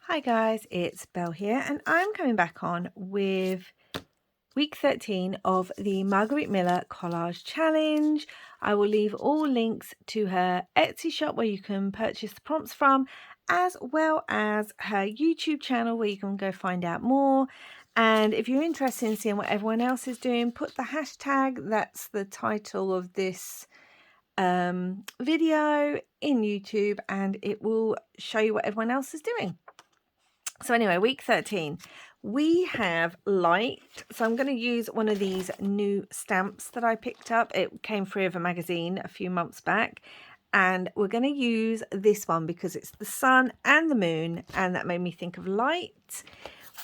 Hi guys, it's Belle here and I'm coming back on with week 13 of the Margarete Miller collage challenge. I will leave all links to her Etsy shop where you can purchase the prompts from, as well as her YouTube channel where you can go find out more. And if you're interested in seeing what everyone else is doing, put the hashtag, that's the title of this video, in YouTube, and it will show you what everyone else is doing. So anyway, week 13, we have light. So I'm going to use one of these new stamps that I picked up. It came free of a magazine a few months back. And we're going to use this one because it's the sun and the moon. And that made me think of light.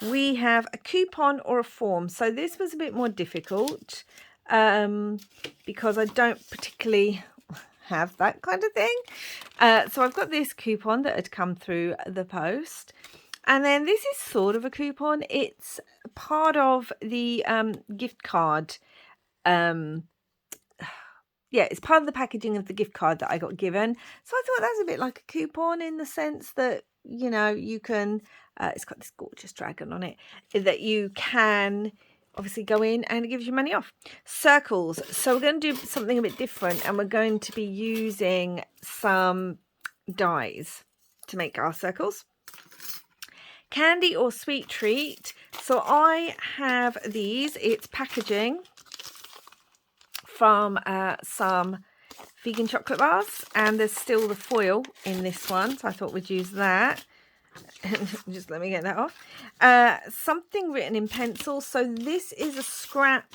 We have a coupon or a form. So this was a bit more difficult because I don't particularly have that kind of thing. So I've got this coupon that had come through the post. And then this is sort of a coupon. It's part of the gift card. Yeah, it's part of the packaging of the gift card that I got given. So I thought that's a bit like a coupon in the sense that, you know, you can, it's got this gorgeous dragon on it, that you can obviously go in and it gives you money off. Circles. So we're going to do something a bit different and we're going to be using some dies to make our circles. Candy or sweet treat. So I have these. It's packaging from some vegan chocolate bars, and there's still the foil in this one, so I thought we'd use that. Just let me get that off. Something written in pencil. So this is a scrap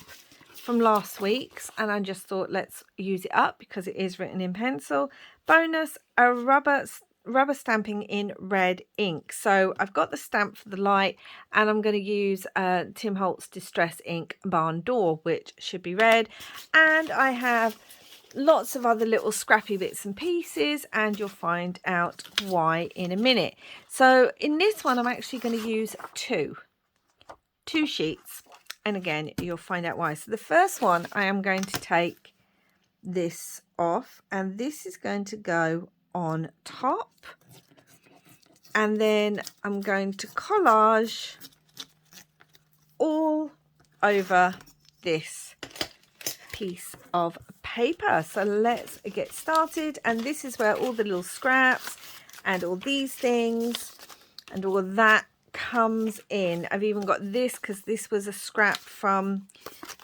from last week's, and I just thought let's use it up because it is written in pencil. Bonus, a rubber stamping in red ink. So I've got the stamp for the light, and I'm going to use Tim Holtz Distress Ink Barn Door, which should be red. And I have lots of other little scrappy bits and pieces, and you'll find out why in a minute. So in this one I'm actually going to use two sheets, and again you'll find out why. So the first one, I am going to take this off, and this is going to go on top, and then I'm going to collage all over this piece of paper. So let's get started, and this is where all the little scraps and all these things and all of that comes in. I've even got this because this was a scrap from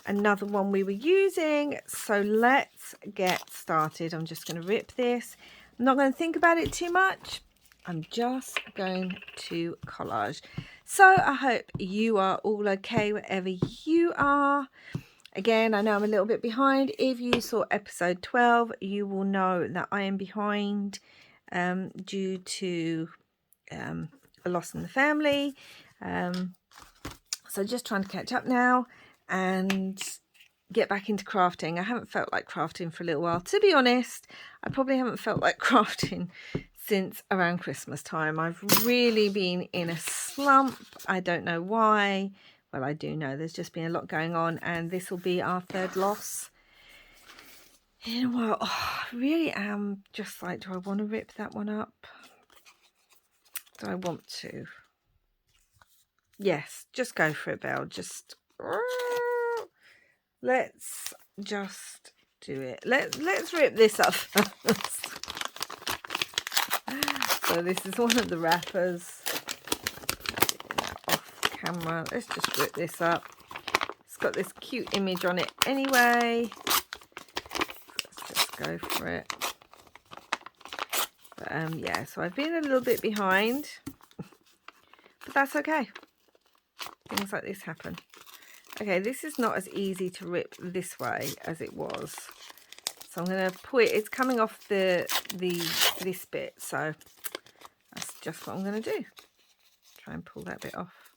another one we were using. So let's get started. I'm just going to rip this. I'm not going to think about it too much. I'm just going to collage. So I hope you are all okay wherever you are. Again, I know I'm a little bit behind. If you saw episode 12, you will know that I am behind due to a loss in the family. So just trying to catch up now and get back into crafting. I haven't felt like crafting for a little while. To be honest, I probably haven't felt like crafting since around Christmas time. I've really been in a slump. I don't know why. Well, I do know there's just been a lot going on, and this will be our third loss in a while. Oh, I really am just like, do I want to rip that one up? Do I want to? Yes, just go for it, Belle. Just let's just do it. Let's rip this up first. So this is one of the wrappers. Off camera. Let's just rip this up. It's got this cute image on it anyway. Let's just go for it. But, yeah, so I've been a little bit behind, but that's okay. Things like this happen. Okay, this is not as easy to rip this way as it was. So I'm going to put it, it's coming off this bit, so that's just what I'm going to do. Try and pull that bit off.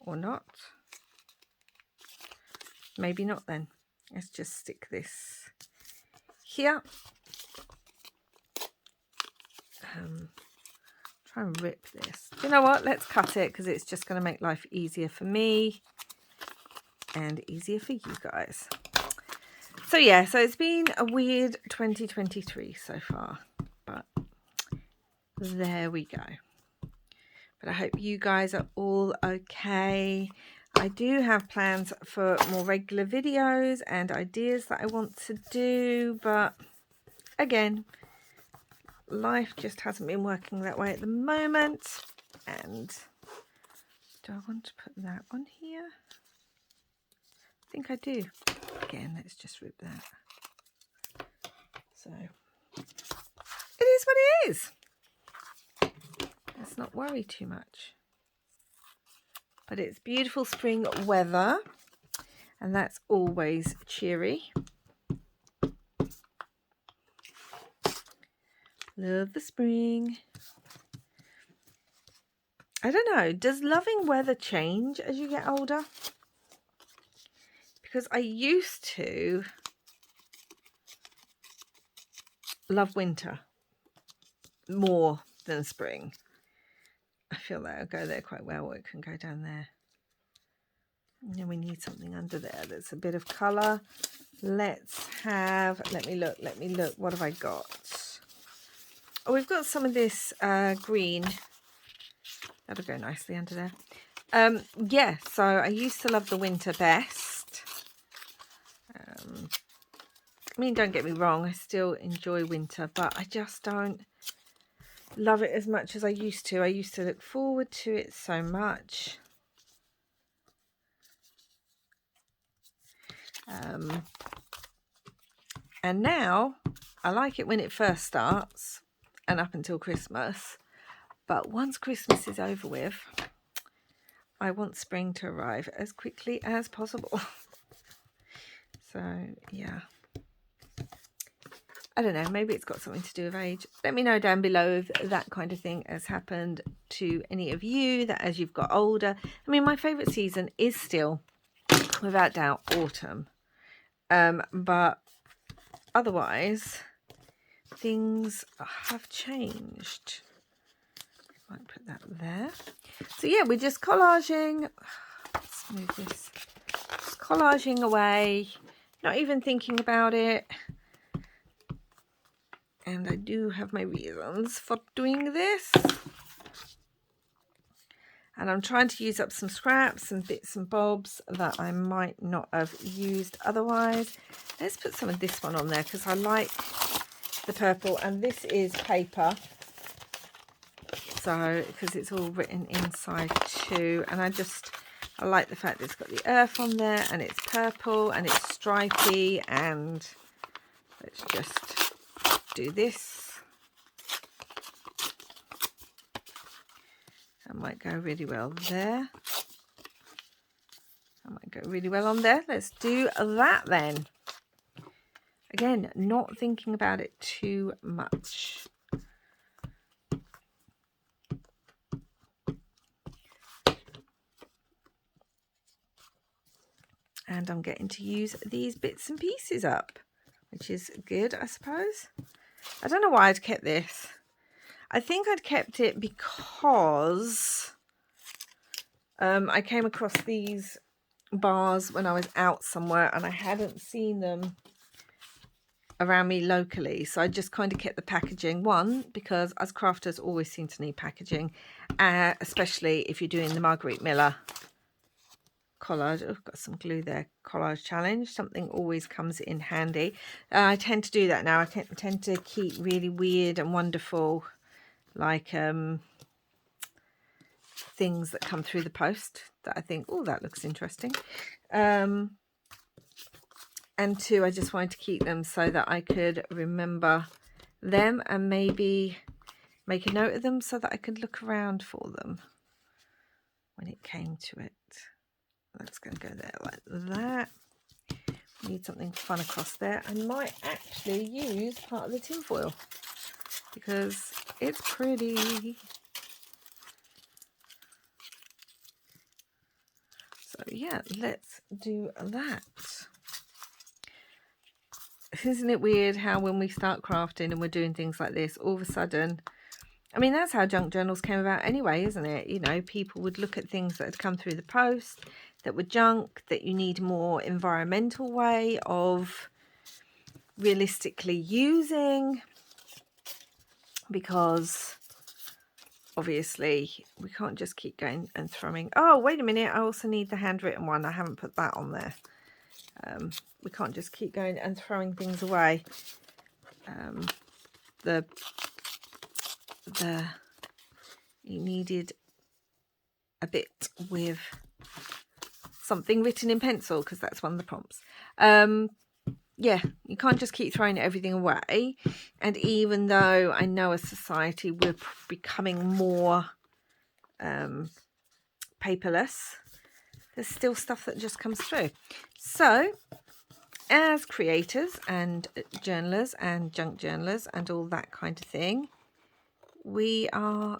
Or not. Maybe not then. Let's just stick this here. Try and rip this. You know what? Let's cut it because it's just going to make life easier for me and easier for you guys. So yeah, so it's been a weird 2023 so far, but there we go. But I hope you guys are all okay. I do have plans for more regular videos and ideas that I want to do, but again, life just hasn't been working that way at the moment. And do I want to put that on here? I think I do. Again, let's just rip that. So it is what it is. Let's not worry too much. But it's beautiful spring weather, and that's always cheery. Love the spring. I don't know, does loving weather change as you get older? Because I used to love winter more than spring. I feel that I'll go there quite well, or it can go down there. And then we need something under there that's a bit of colour. Let's have, let me look, what have I got? Oh, we've got some of this green. That'll go nicely under there. Yeah, so I used to love the winter best. I mean, don't get me wrong, I still enjoy winter, but I just don't love it as much as I used to. I used to look forward to it so much. And now I like it when it first starts and up until Christmas, but once Christmas is over with, I want spring to arrive as quickly as possible. So yeah, I don't know, maybe it's got something to do with age. Let me know down below if that kind of thing has happened to any of you, that as you've got older. I mean, my favourite season is still, without doubt, autumn. But otherwise, things have changed. I might put that there. So yeah, we're just collaging. Let's move this. Just collaging away, not even thinking about it. And I do have my reasons for doing this. And I'm trying to use up some scraps and bits and bobs that I might not have used otherwise. Let's put some of this one on there because I like the purple. And this is paper. So, because it's all written inside too. And I like the fact that it's got the earth on there and it's purple and it's stripy. And let's just do this. That might go really well there. That might go really well on there. Let's do that then. Again, not thinking about it too much. And I'm getting to use these bits and pieces up, which is good, I suppose. I don't know why I'd kept this. I think I'd kept it because I came across these bars when I was out somewhere and I hadn't seen them around me locally. So I just kind of kept the packaging. One, because us crafters always seem to need packaging, especially if you're doing the Margarete Miller collage. Oh, I've got some glue there. Collage challenge. Something always comes in handy. I tend to do that now. I tend to keep really weird and wonderful, like things that come through the post that I think, oh, that looks interesting. And two, I just wanted to keep them so that I could remember them and maybe make a note of them so that I could look around for them when it came to it. That's going to go there like that. Need something fun across there. I might actually use part of the tinfoil because it's pretty. So yeah, let's do that. Isn't it weird how when we start crafting and we're doing things like this, all of a sudden, I mean, that's how junk journals came about anyway, isn't it? You know, people would look at things that had come through the post that were junk, that you need a more environmental way of realistically using, because obviously we can't just keep going and throwing. Oh, wait a minute, I also need the handwritten one. I haven't put that on there. We can't just keep going and throwing things away. You needed a bit with something written in pencil, because that's one of the prompts. Yeah, you can't just keep throwing everything away. And even though I know as society we're becoming more paperless, there's still stuff that just comes through. So as creators and journalers and junk journalers and all that kind of thing, we are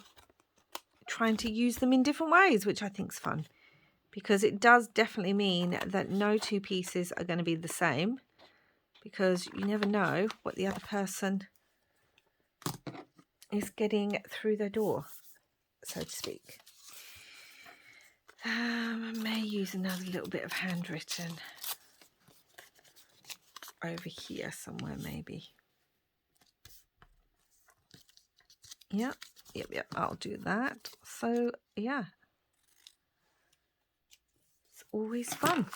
trying to use them in different ways, which I think is fun, because it does definitely mean that no two pieces are going to be the same, because you never know what the other person is getting through their door, so to speak. I may use another little bit of handwritten over here somewhere, maybe. Yep, I'll do that. So yeah, it's always fun.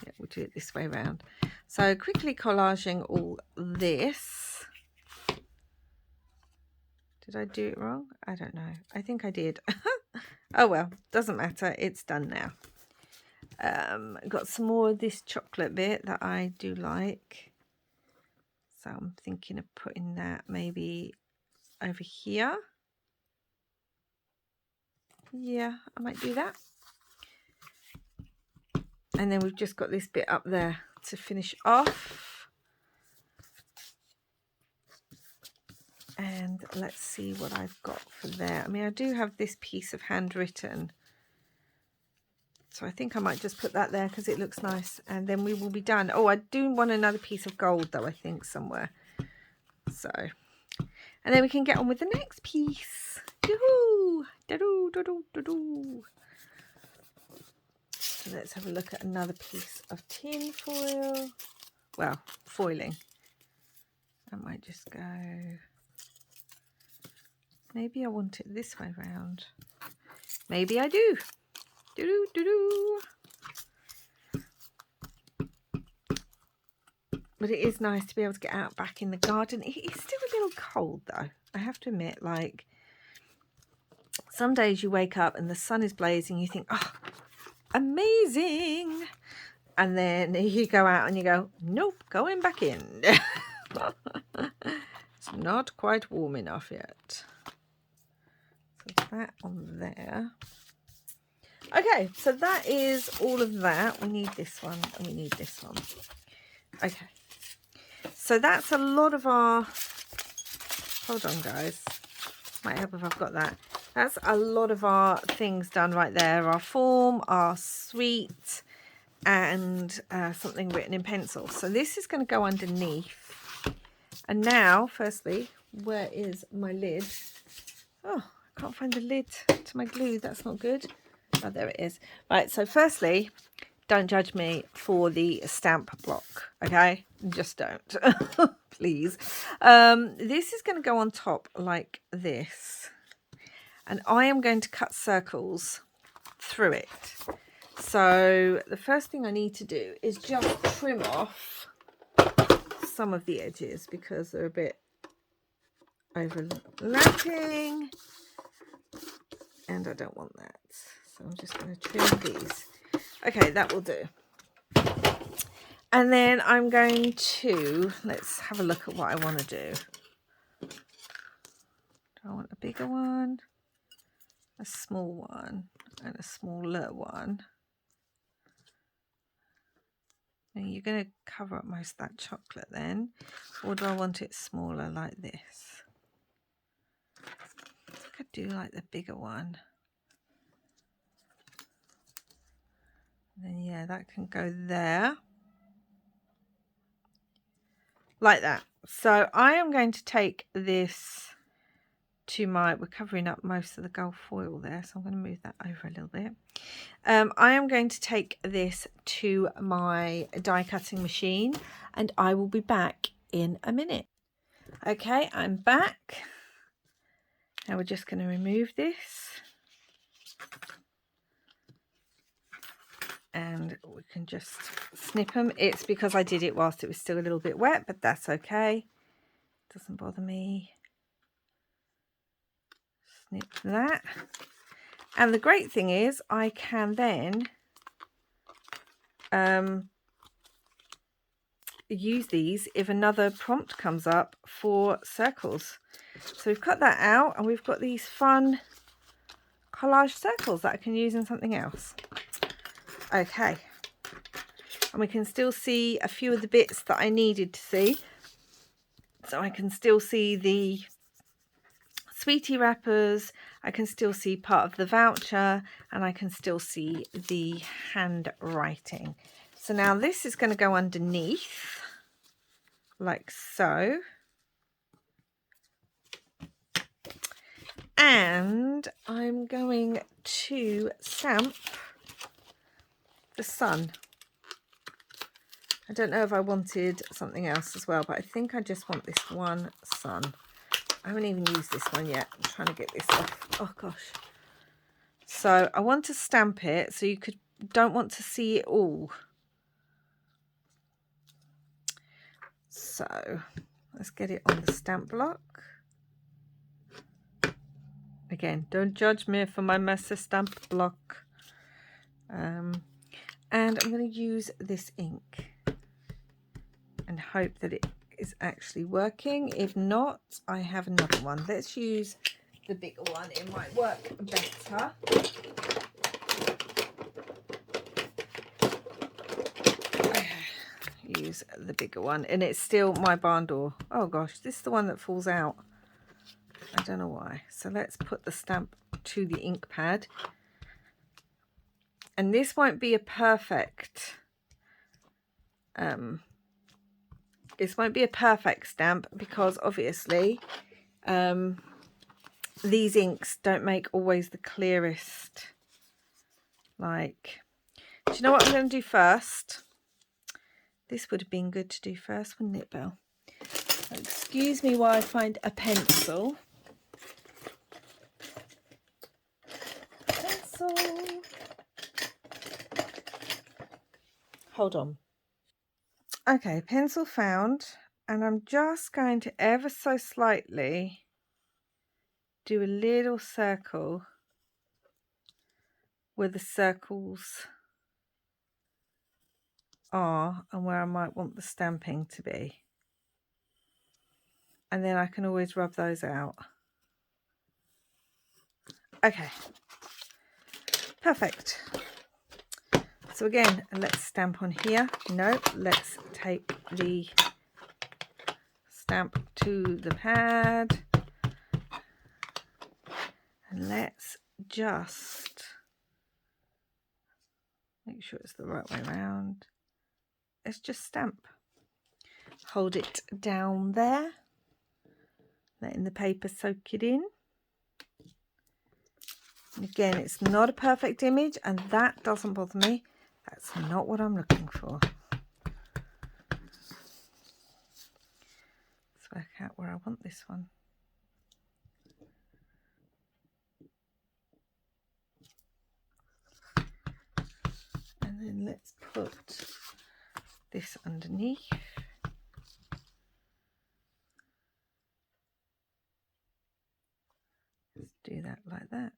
Yeah, we'll do it this way around. So quickly collaging all this. Did I do it wrong? I don't know. I think I did. Oh well, doesn't matter. It's done now. Got some more of this chocolate bit that I do like. So I'm thinking of putting that maybe over here. Yeah, I might do that. And then we've just got this bit up there to finish off. And let's see what I've got for there. I mean, I do have this piece of handwritten, so I think I might just put that there because it looks nice, and then we will be done. Oh, I do want another piece of gold though, I think, somewhere. So, and then we can get on with the next piece. Yoo-hoo! Da-doo, da-doo, da-doo. So let's have a look at another piece of tin foil. Well, foiling. I might just go, maybe I want it this way round. Maybe I do. Do do do. But it is nice to be able to get out back in the garden. It is still a little cold though, I have to admit. Like, some days you wake up and the sun is blazing, you think, oh, amazing, and then you go out and you go, nope, going back in. It's not quite warm enough yet. So that on there. Okay, so that is all of that. We need this one and we need this one. Okay, so that's a lot of our, hold on guys, might help if I've got that. That's a lot of our things done right there. Our form, our suite, and something written in pencil. So this is going to go underneath. And now, firstly, where is my lid? Oh, I can't find the lid to my glue. That's not good. Oh, there it is. Right, so firstly, don't judge me for the stamp block, okay? Just don't, please. This is going to go on top like this. And I am going to cut circles through it. So the first thing I need to do is just trim off some of the edges because they're a bit overlapping. And I don't want that. So I'm just going to trim these. Okay, that will do. And then I'm going to, let's have a look at what I want to do. Do I want a bigger one, a small one, and a smaller one? Now you're going to cover up most of that chocolate then, or do I want it smaller like this? I think I do like the bigger one. And then yeah, that can go there. Like that. So I am going to take this to my, we're covering up most of the gold foil there, so I'm going to move that over a little bit. I am going to take this to my die cutting machine and I will be back in a minute. Okay, I'm back. Now we're just going to remove this. And we can just snip them. It's because I did it whilst it was still a little bit wet, but that's okay. Doesn't bother me. Snip that. And the great thing is I can then use these if another prompt comes up for circles. So we've cut that out and we've got these fun collage circles that I can use in something else. Okay. And we can still see a few of the bits that I needed to see. So I can still see the sweetie wrappers, I can still see part of the voucher, and I can still see the handwriting. So now this is going to go underneath, like so. And I'm going to stamp the sun. I don't know if I wanted something else as well, but I think I just want this one sun. I haven't even used this one yet. I'm trying to get this off. Oh gosh. So I want to stamp it so you don't want to see it all. So let's get it on the stamp block. Again, don't judge me for my messy stamp block. And I'm going to use this ink and hope that it is actually working. If not, I have another one. Let's use the bigger one. It might work better. Use the bigger one, and it's still my barn door. Oh gosh, this is the one that falls out. I don't know why. So let's put the stamp to the ink pad. And this won't be a perfect this won't be a perfect stamp because obviously these inks don't make always the clearest. Like, do you know what I'm going to do first? This would have been good to do first, wouldn't it, Belle? Excuse me while I find a pencil. Hold on. Okay, pencil found, and I'm just going to ever so slightly do a little circle where the circles are and where I might want the stamping to be. And then I can always rub those out. Okay, perfect. So again, let's stamp on here. No, let's take the stamp to the pad. And let's just make sure it's the right way around. Let's just stamp. Hold it down there. Letting the paper soak it in. And again, it's not a perfect image, and that doesn't bother me. That's not what I'm looking for. Let's work out where I want this one. And then let's put this underneath. Let's do that like that.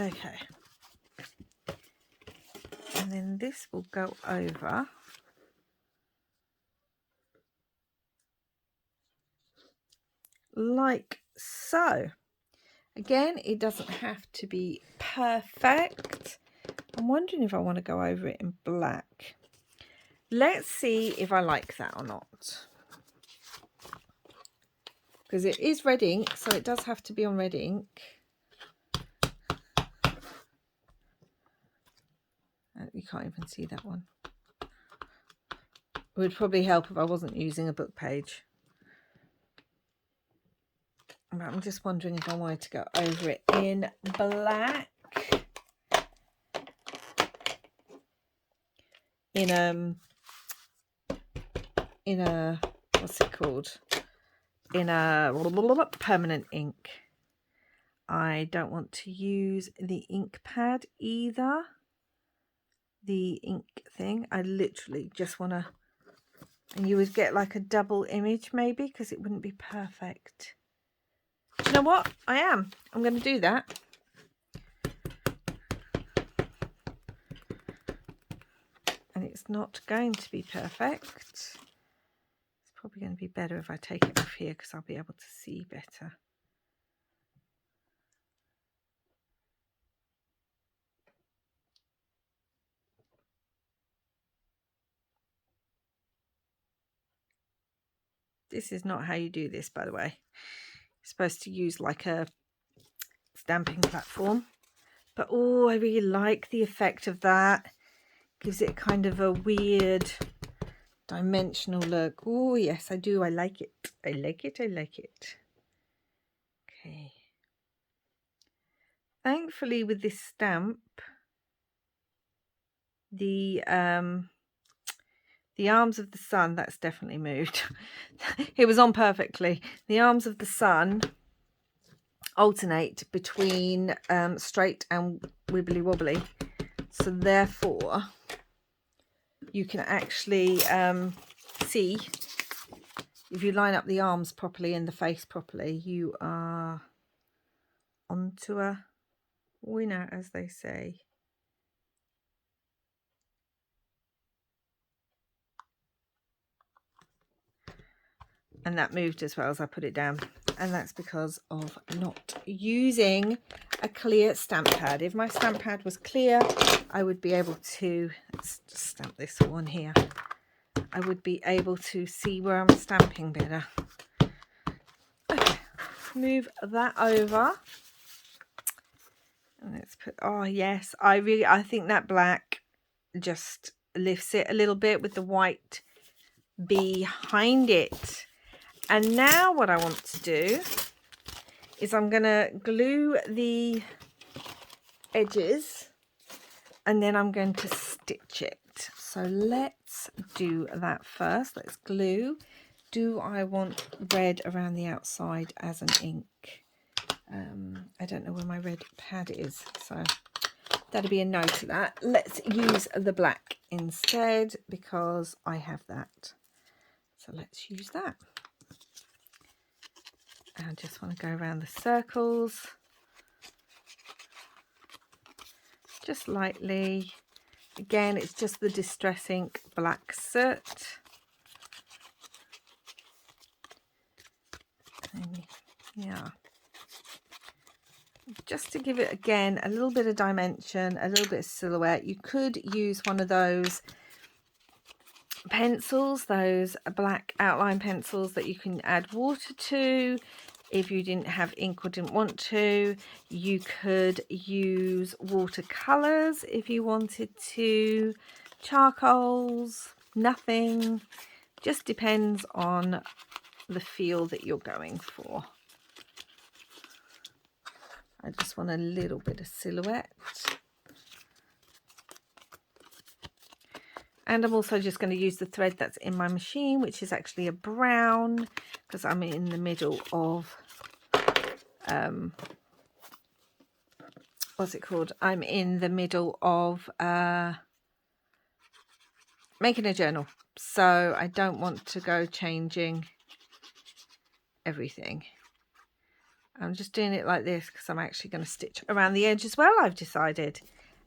Okay. And then this will go over like so. Again, it doesn't have to be perfect. I'm wondering if I want to go over it in black. Let's see if I like that or not. Because it is red ink, so it does have to be on red ink. You can't even see that one. It would probably help if I wasn't using a book page. But I'm just wondering if I wanted to go over it in black. In in a, what's it called, in a permanent ink. I don't want to use the ink pad either, the ink thing. I literally just want to, and you would get like a double image maybe, because it wouldn't be perfect. You know what? I'm going to do that. And it's not going to be perfect. It's probably going to be better if I take it off here, because I'll be able to see better. This is not how you do this, by the way. You're supposed to use like a stamping platform. But oh, I really like the effect of that. Gives it kind of a weird dimensional look. Oh yes, I do. I like it. I like it. I like it. Okay. Thankfully, with this stamp, the arms of the sun, that's definitely moved. It was on perfectly. The arms of the sun alternate between straight and wibbly wobbly, so therefore you can actually see, if you line up the arms properly and the face properly, you are onto a winner, as they say. And that moved as well as I put it down, and that's because of not using a clear stamp pad. If my stamp pad was clear, I would be able to, let's just stamp this one here, I would be able to see where I'm stamping better. Okay, move that over, and let's put, oh yes, I think that black just lifts it a little bit with the white behind it. And now what I want to do is I'm going to glue the edges, and then I'm going to stitch it. So let's do that first. Let's glue. Do I want red around the outside as an ink? I don't know where my red pad is, so that'll be a no to that. Let's use the black instead, because I have that. So let's use that. I just want to go around the circles just lightly. Again, it's just the Distress Ink black soot. And yeah, just to give it again a little bit of dimension, a little bit of silhouette. You could use one of those pencils, those black outline pencils that you can add water to. If you didn't have ink or didn't want to, you could use watercolors if you wanted to, charcoals, nothing. Just depends on the feel that you're going for. I just want a little bit of silhouette. And I'm also just going to use the thread that's in my machine, which is actually a brown, because I'm in the middle of, what's it called? I'm in the middle of making a journal. So I don't want to go changing everything. I'm just doing it like this because I'm actually going to stitch around the edge as well, I've decided.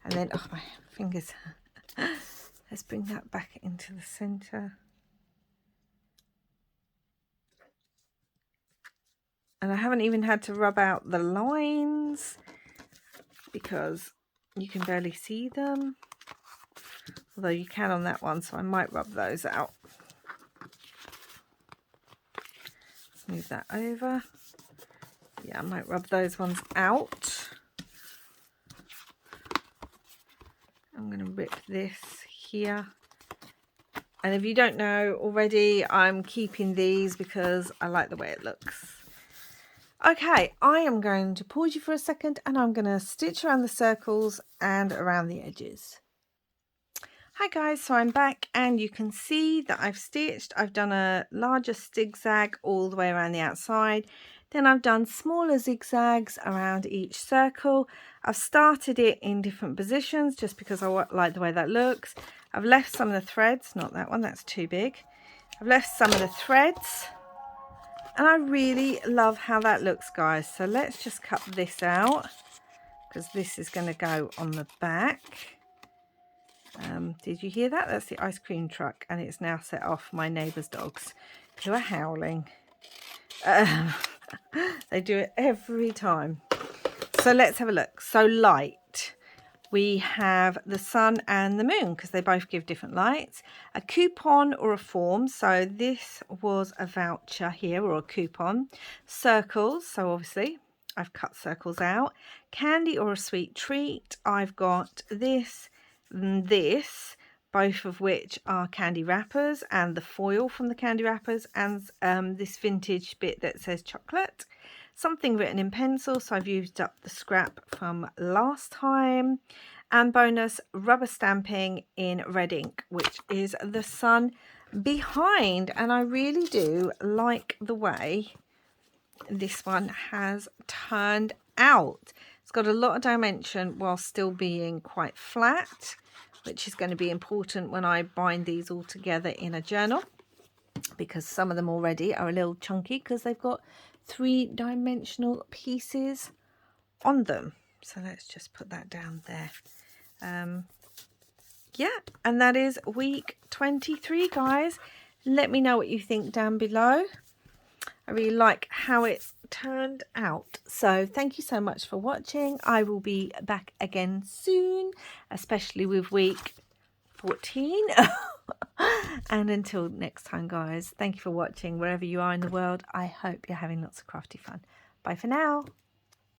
And then, oh, my fingers. Let's bring that back into the center. And I haven't even had to rub out the lines because you can barely see them. Although you can on that one, so I might rub those out. Let's move that over. Yeah, I might rub those ones out. I'm going to rip this here. And if you don't know already, I'm keeping these because I like the way it looks. Okay, I am going to pause you for a second and I'm going to stitch around the circles and around the edges. Hi guys, so I'm back and you can see that I've done a larger zigzag all the way around the outside. Then I've done smaller zigzags around each circle. I've started it in different positions just because I like the way that looks. I've left some of the threads, not that one, that's too big. I've left some of the threads and I really love how that looks, guys. So let's just cut this out because this is going to go on the back. Did you hear that? That's the ice cream truck, and it's now set off my neighbour's dogs who are howling. They do it every time. So let's have a look. So light. We have the sun and the moon because they both give different lights. A coupon or a form. So this was a voucher here or a coupon. Circles. So obviously I've cut circles out. Candy or a sweet treat. I've got this and this, both of which are candy wrappers, and the foil from the candy wrappers, and this vintage bit that says chocolate. Something written in pencil, so I've used up the scrap from last time. And bonus, rubber stamping in red ink, which is the sun behind. And I really do like the way this one has turned out. It's got a lot of dimension while still being quite flat, which is going to be important when I bind these all together in a journal, because some of them already are a little chunky because they've got 3-dimensional pieces on them. So let's just put that down there. Yeah, and that is week 23, guys. Let me know what you think down below. I really like how it's turned out. So thank you so much for watching. I will be back again soon, especially with week 14. And until next time, guys, thank you for watching. Wherever you are in the world, I hope you're having lots of crafty fun. Bye for now.